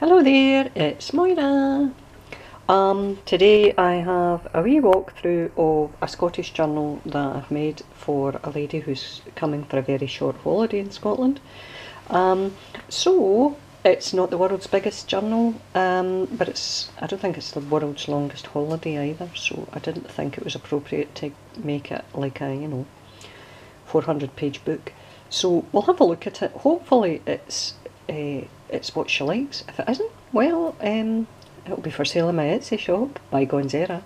Hello there, it's Moira. Today I have a wee walkthrough of a Scottish journal that I've made for a lady who's coming for a very short holiday in Scotland. So it's not the world's biggest journal, but I don't think it's the world's longest holiday either, so I didn't think it was appropriate to make it like a 400-page book. So we'll have a look at it. Hopefully it's what she likes. If it isn't, well, it'll be for sale in my Etsy shop, by Gonzera.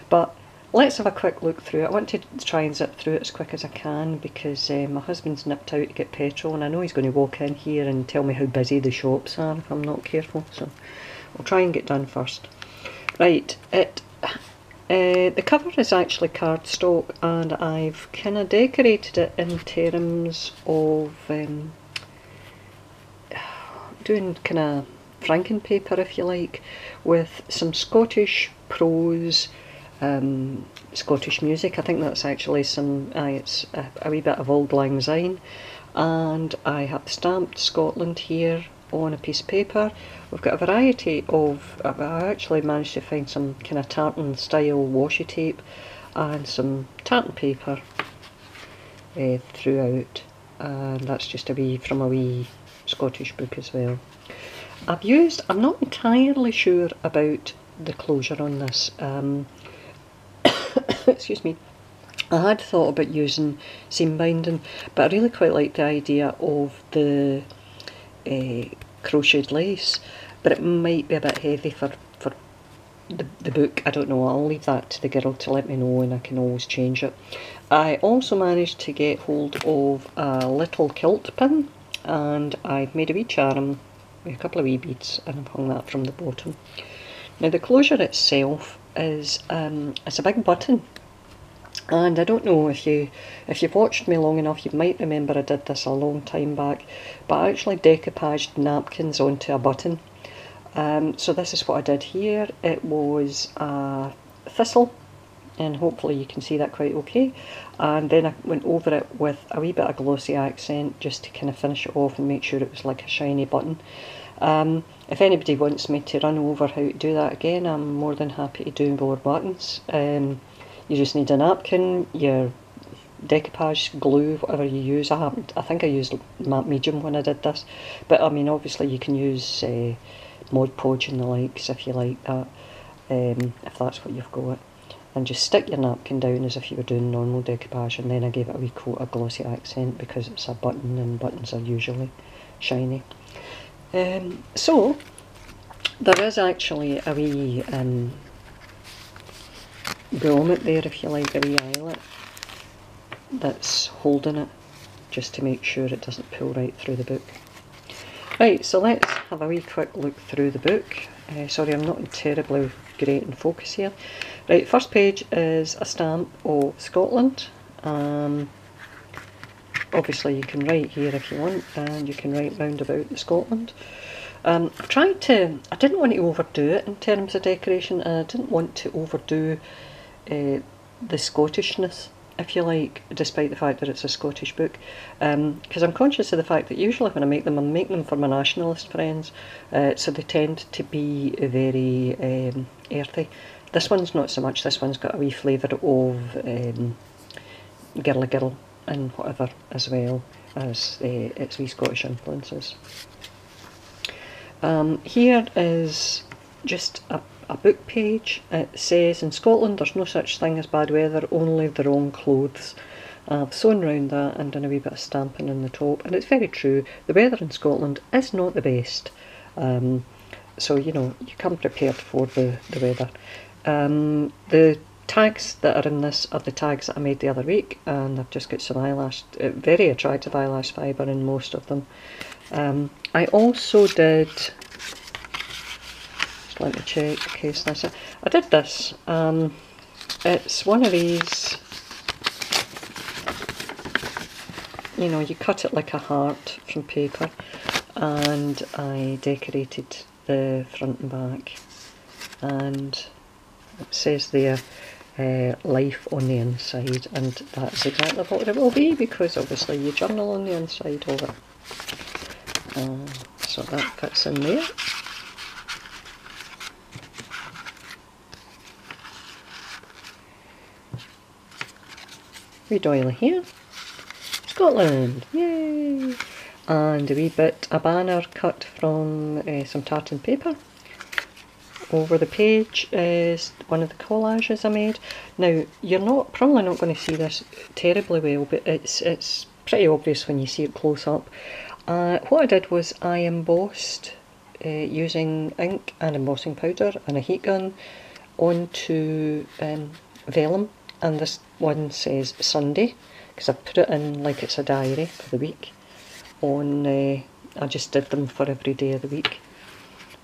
But let's have a quick look through it. I want to try and zip through it as quick as I can because my husband's nipped out to get petrol and I know he's going to walk in here and tell me how busy the shops are if I'm not careful. So we'll try and get done first. Right, the cover is actually cardstock and I've kind of decorated it in terms of doing kind of franken paper, if you like, with some Scottish prose, Scottish music. I think that's actually it's a wee bit of Auld Lang Syne, and I have stamped Scotland here on a piece of paper. We've got a variety of, I actually managed to find some kind of tartan style washi tape and some tartan paper throughout, and that's just from a wee Scottish book as well. I'm not entirely sure about the closure on this. Excuse me. I had thought about using seam binding, but I really quite like the idea of the crocheted lace, but it might be a bit heavy for the book. I don't know, I'll leave that to the girl to let me know and I can always change it. I also managed to get hold of a little kilt pin and I've made a wee charm with a couple of wee beads and I've hung that from the bottom. Now the closure itself is it's a big button, and I don't know if you've watched me long enough, you might remember I did this a long time back, but I actually decoupaged napkins onto a button. So this is what I did here. It was a thistle, and hopefully you can see that quite okay, and then I went over it with a wee bit of glossy accent just to kind of finish it off and make sure it was like a shiny button. If anybody wants me to run over how to do that again, I'm more than happy to do more buttons. You just need a napkin, your decoupage glue, whatever you use. I think I used matte medium when I did this, but I mean obviously you can use Mod Podge and the likes if you like that, if that's what you've got. And just stick your napkin down as if you were doing normal decoupage, and then I gave it a wee coat of glossy accent because it's a button and buttons are usually shiny. So there is actually a wee grommet there, if you like, a wee eyelet that's holding it just to make sure it doesn't pull right through the book. Right, so let's have a wee quick look through the book. Sorry, I'm not terribly great in focus here. Right, first page is a stamp of Scotland. Obviously you can write here if you want, and you can write round about the Scotland. I didn't want to overdo it in terms of decoration, and I didn't want to overdo the Scottishness, if you like, despite the fact that it's a Scottish book, because I'm conscious of the fact that usually when I make them for my nationalist friends, so they tend to be very earthy. This one's not so much. This one's got a wee flavour of girly girl and whatever, as well as its wee Scottish influences. Here is just a book page. It says, in Scotland there's no such thing as bad weather, only the wrong clothes. I've sewn round that and done a wee bit of stamping in the top, and it's very true. The weather in Scotland is not the best, so you come prepared for the weather. The tags that are in this are the tags that I made the other week, and I've just got some very attractive eyelash fibre in most of them. I also did, just let me check in case that's it. I did this. It's one of these, you cut it like a heart from paper, and I decorated the front and back, and it says there life on the inside, and that's exactly what it will be because obviously you journal on the inside of it. So that fits in there. wee doily here. Scotland, yay! And a wee bit, a banner cut from some tartan paper. Over the page is one of the collages I made. Now, you're probably not going to see this terribly well, but it's pretty obvious when you see it close up. What I did was I embossed using ink and embossing powder and a heat gun onto vellum, and this one says Sunday because I've put it in like it's a diary for the week. I just did them for every day of the week.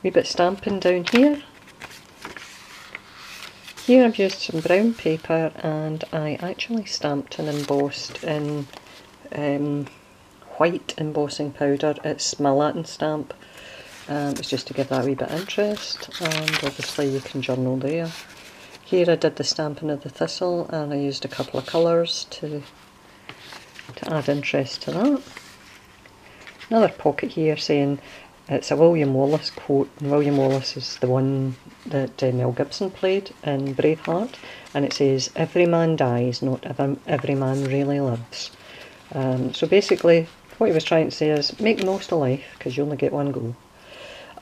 Wee bit stamping down here. Here I've used some brown paper and I actually stamped and embossed in white embossing powder. It's my Latin stamp. It's just to give that a wee bit of interest, and obviously you can journal there. Here I did the stamping of the thistle and I used a couple of colours to add interest to that. Another pocket here saying it's a William Wallace quote, and William Wallace is the one that Mel Gibson played in Braveheart, and it says, "Every man dies, not every man really lives." So basically what he was trying to say is make the most of life because you only get one go.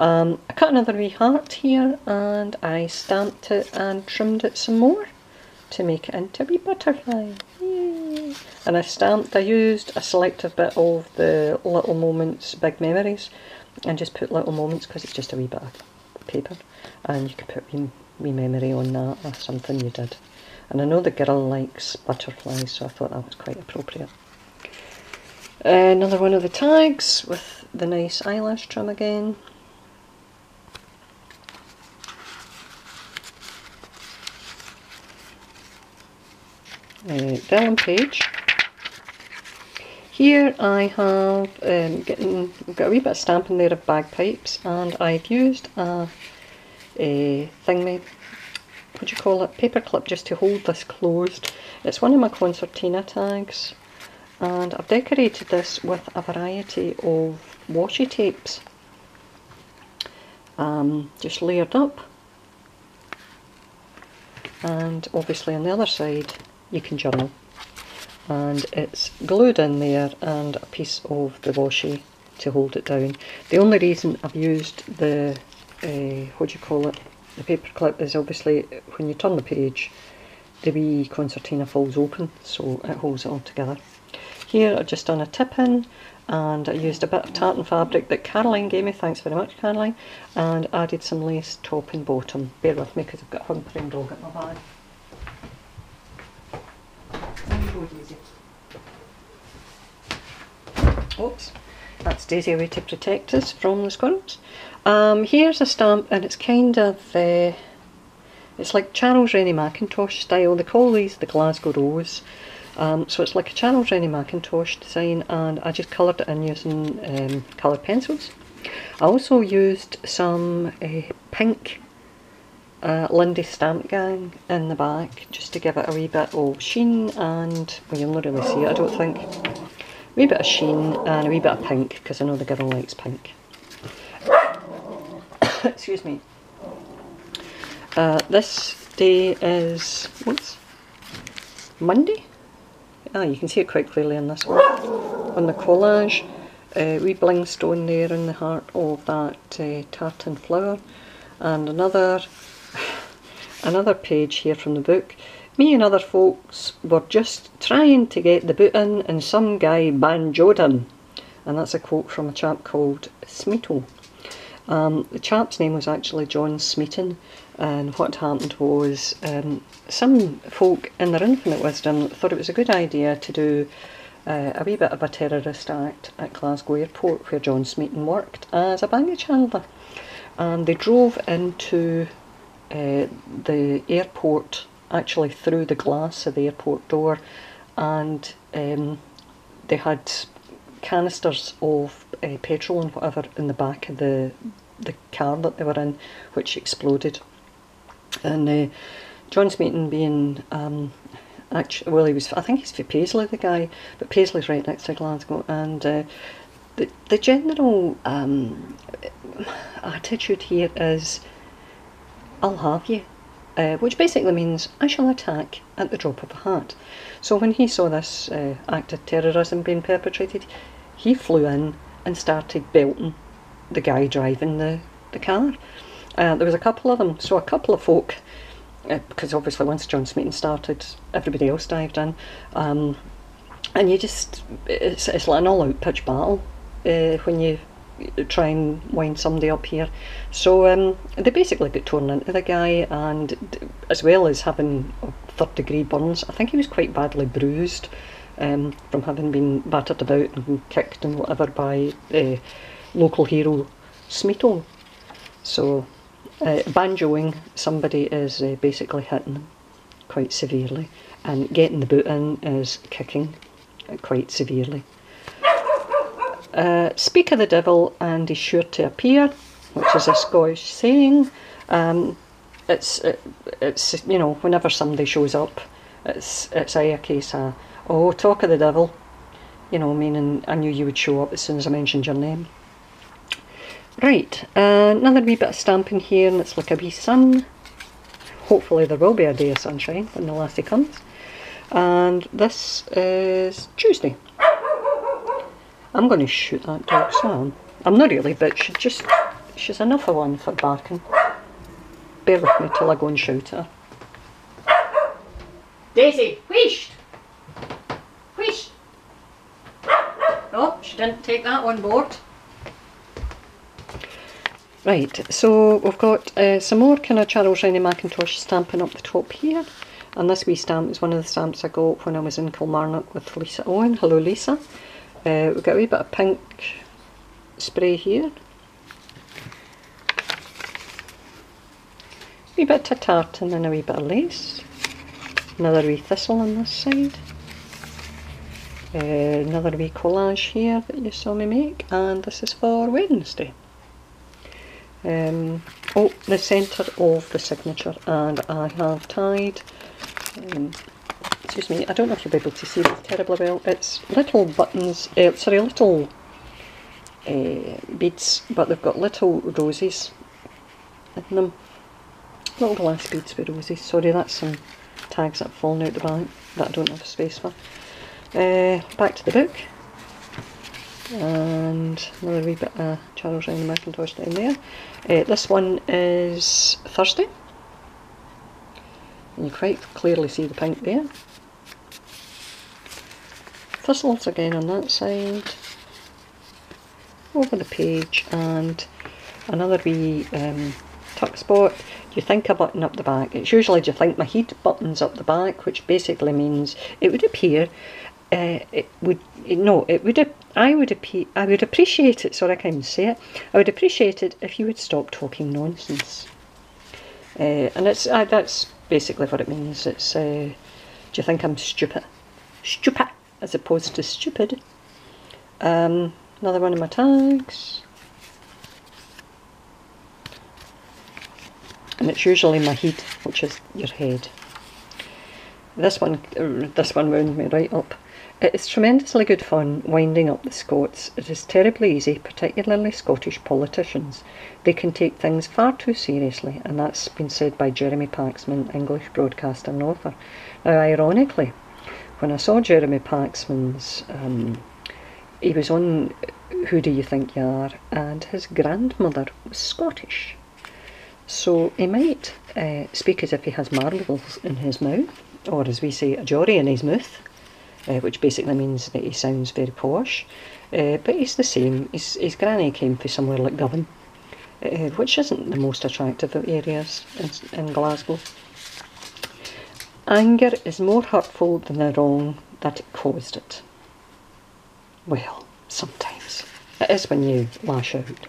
I cut another wee heart here and I stamped it and trimmed it some more to make it into a wee butterfly. Yay. And I used a selective bit of the Little Moments Big Memories and just put Little Moments because it's just a wee bit of paper, and you could put wee memory on that or something you did. And I know the girl likes butterflies, so I thought that was quite appropriate. Another one of the tags with the nice eyelash trim again. Vellum page. Here I have got a wee bit of stamping there of bagpipes, and I've used a thingy, what do you call it, paper clip just to hold this closed. It's one of my concertina tags, and I've decorated this with a variety of washi tapes, just layered up, and obviously on the other side you can journal, and it's glued in there and a piece of the washi to hold it down. The only reason I've used the what do you call it, the paper clip, is obviously when you turn the page the wee concertina falls open, so it holds it all together. Here I've just done a tip in, and I used a bit of tartan fabric that Caroline gave me, thanks very much Caroline, and added some lace top and bottom. Bear with me because I've got a whimpering dog at my bag. Oops, that's Daisy away to protect us from the squirrels. Here's a stamp, and it's kind of, it's like Charles Rennie Mackintosh style. They call these the Glasgow Rose. So it's like a Charles Rennie Mackintosh design, and I just coloured it in using coloured pencils. I also used some pink Lindy Stamp Gang in the back just to give it a wee bit of sheen, and well, you'll not really see it I don't think. A wee bit of sheen and a wee bit of pink because I know the girl likes pink. Excuse me. This day is, what's Monday? You can see it quite clearly on this one. On the collage, wee bling stone there in the heart of that tartan flower, and another page here from the book. Me and other folks were just trying to get the boot in and some guy banjoed him. And that's a quote from a chap called Smeaton. The chap's name was actually John Smeaton, and what happened was some folk in their infinite wisdom thought it was a good idea to do a wee bit of a terrorist act at Glasgow Airport where John Smeaton worked as a baggage handler. And they drove into the airport, actually through the glass of the airport door, and they had canisters of petrol and whatever in the back of the car that they were in, which exploded. And John Smeaton being actually, well, I think he's for Paisley, the guy, but Paisley's right next to Glasgow, and the general attitude here is, I'll have you. which basically means I shall attack at the drop of a hat. So when he saw this act of terrorism being perpetrated, he flew in and started belting the guy driving the car. There was a couple of them, so a couple of folk, because obviously once John's meeting started, everybody else dived in, and you just, it's like an all-out pitch battle when you try and wind somebody up here. So they basically got torn into the guy, and as well as having third-degree burns, I think he was quite badly bruised from having been battered about and kicked and whatever by local hero Smeeto. So banjoing somebody is basically hitting them quite severely, and getting the boot in is kicking quite severely. Speak of the devil and he's sure to appear, which is a Scottish saying. It's you know, whenever somebody shows up, it's a case of, oh, talk of the devil, you know, meaning I knew you would show up as soon as I mentioned your name. Right, another wee bit of stamping here, and it's like a wee sun. Hopefully there will be a day of sunshine when the lassie comes. And this is Tuesday. I'm going to shoot that dog, so I'm not really, but she's enough of one for barking. Bear with me till I go and shoot her. Daisy, wheesht! Wheesht! Oh, she didn't take that on board. Right, so we've got some more kind of Charles Rennie Mackintosh stamping up the top here. And this wee stamp is one of the stamps I got when I was in Kilmarnock with Lisa Owen. Hello, Lisa. We've got a wee bit of pink spray here. A wee bit of tartan and a wee bit of lace. Another wee thistle on this side. Another wee collage here that you saw me make, and this is for Wednesday. Oh, the centre of the signature, and I have tied, excuse me, I don't know if you'll be able to see this terribly well, it's little buttons, sorry, little beads, but they've got little roses in them, little glass beads with roses. Sorry, that's some tags that have fallen out the back that I don't have space for. Back to the book, and another wee bit of Charles Rennie Mackintosh down there. This one is Thursday, and you quite clearly see the pink there. Thistles again on that side, over the page, and another wee tuck spot. Do you think a button up the back? It's usually, do you think my heat buttons up the back, which basically means it would appear I would appreciate it, sorry I can't even say it, I would appreciate it if you would stop talking nonsense. And it's that's basically what it means. It's do you think I'm stupid? Stupid as opposed to stupid. Another one of my tags. And it's usually my head, which is your head. This one wound me right up. It is tremendously good fun winding up the Scots. It is terribly easy, particularly Scottish politicians. They can take things far too seriously, and that's been said by Jeremy Paxman, English broadcaster and author. Now, ironically, when I saw Jeremy Paxman's, he was on Who Do You Think You Are, and his grandmother was Scottish. So he might speak as if he has marbles in his mouth, or as we say, a jory in his mouth. Which basically means that he sounds very posh, but he's the same. His granny came from somewhere like Govan, which isn't the most attractive of areas in Glasgow. Anger is more hurtful than the wrong that it caused it. Well, sometimes. It is when you lash out.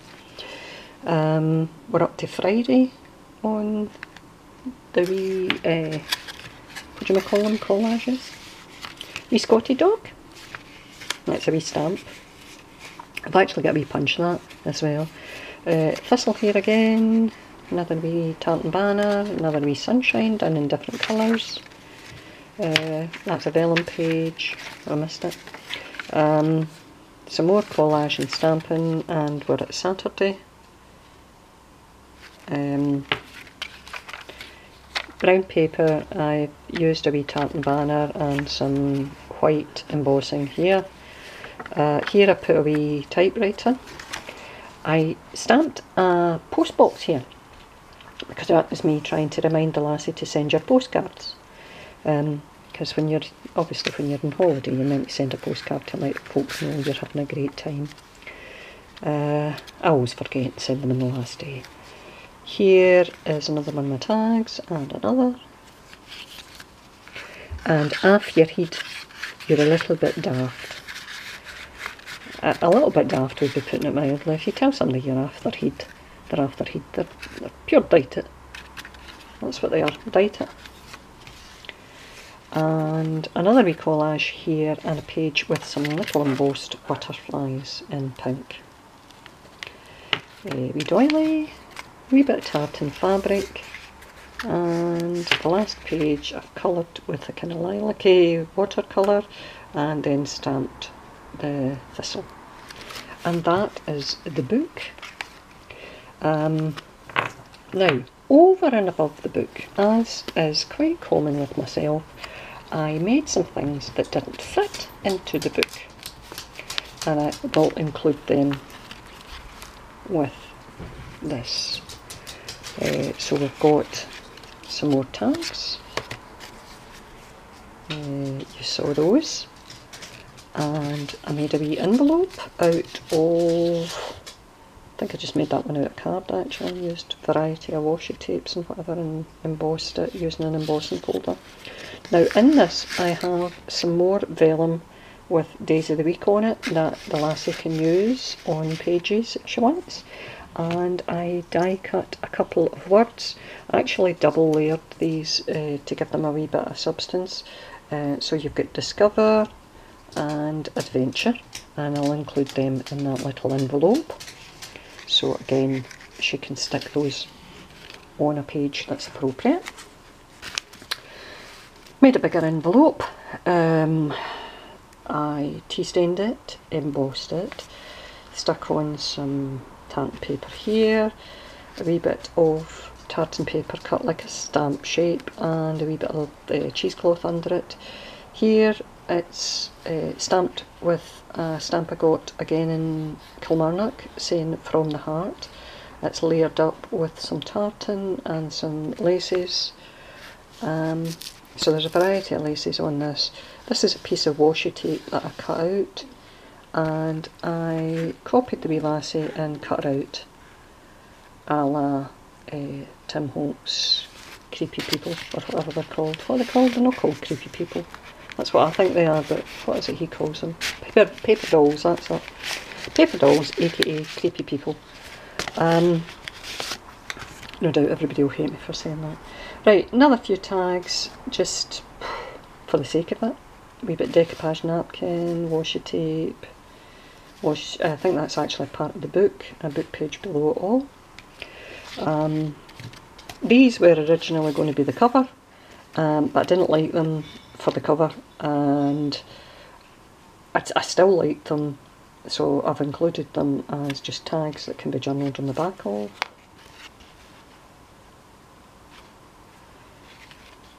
We're up to Friday on the wee, what do you call them, collages? Wee Scotty dog. That's a wee stamp. I've actually got a wee punch in that as well. Thistle here again. Another wee tartan banner. Another wee sunshine done in different colours. That's a vellum page. I missed it. Some more collage and stamping, and we're at brown paper. I've used a wee tartan banner and some white embossing here. Here I put a wee typewriter. I stamped a post box here because that was me trying to remind the lassie to send your postcards. Because when you're on holiday, you're meant to send a postcard to let folks know you're having a great time. I always forget to send them on the last day. Here is another one of my tags, and another. And after your heat, you're a little bit daft. A little bit daft would be putting it mildly. If you tell somebody you're after heat, they're pure dite it. That's what they are, dite it. And another wee collage here, and a page with some little embossed butterflies in pink. A wee doily, a wee bit of tartan fabric, and the last page I've coloured with a kind of lilac-y watercolour and then stamped the thistle. And that is the book. Now, over and above the book, as is quite common with myself, I made some things that didn't fit into the book, and I will include them with this. So we've got some more tags. You saw those. And I made a wee envelope out of, I think I just made that one out of card actually. I used a variety of washi tapes and whatever and embossed it using an embossing folder. Now in this I have some more vellum with days of the week on it that the lassie can use on pages if she wants. And I die cut a couple of words. I actually double layered these to give them a wee bit of substance. So you've got discover and adventure, and I'll include them in that little envelope. So again, she can stick those on a page that's appropriate. Made a bigger envelope. I tea-stained it, embossed it, stuck on some tartan paper here, a wee bit of tartan paper cut like a stamp shape, and a wee bit of cheesecloth under it. Here it's stamped with a stamp I got again in Kilmarnock saying from the heart. It's layered up with some tartan and some laces. So there's a variety of laces on this. This is a piece of washi tape that I cut out, and I copied the wee lassie and cut her out a la Tim Holt's Creepy People, or whatever they're called. What are they called? They're not called Creepy People. That's what I think they are, but what is it he calls them? Paper dolls, that's it. Paper dolls, aka Creepy People. No doubt everybody will hate me for saying that. Right, another few tags, just for the sake of it. A wee bit decoupage napkin, washi tape. I think that's actually part of the book, a book page below it all. These were originally going to be the cover, but I didn't like them for the cover, and I still like them, so I've included them as just tags that can be journaled on the back of.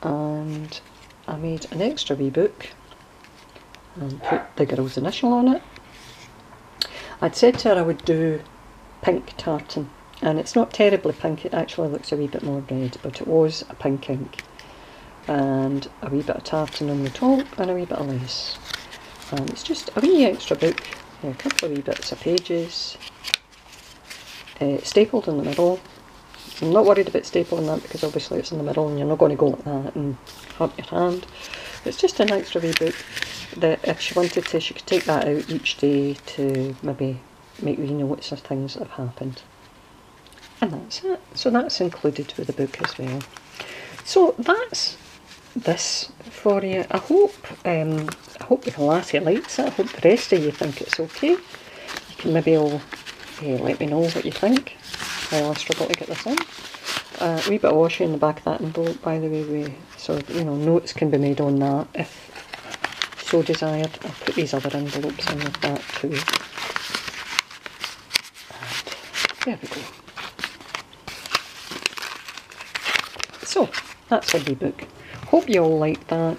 And I made an extra wee book and put the girl's initial on it. I'd said to her I would do pink tartan, and it's not terribly pink, it actually looks a wee bit more red, but it was a pink ink. And a wee bit of tartan on the top and a wee bit of lace. And it's just a wee extra book, a couple of wee bits of pages, stapled in the middle. I'm not worried about stapling that because obviously it's in the middle and you're not going to go like that and hurt your hand. It's just an extra wee book that if she wanted to, she could take that out each day to maybe make wee notes of things that have happened. And that's it. So that's included with the book as well. So that's this for you. I hope the lassie likes it. I hope the rest of you think it's okay. You can maybe all let me know what you think while I struggle to get this in. A wee bit of washi in the back of that envelope, by the way, so you know notes can be made on that if so desired. I'll put these other envelopes in with that too. And there we go. So that's a wee book. Hope you all like that.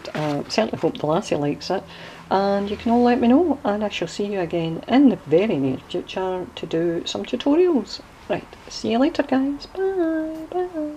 Certainly hope the lassie likes it. And you can all let me know, and I shall see you again in the very near future to do some tutorials. Right, see you later guys. Bye, bye.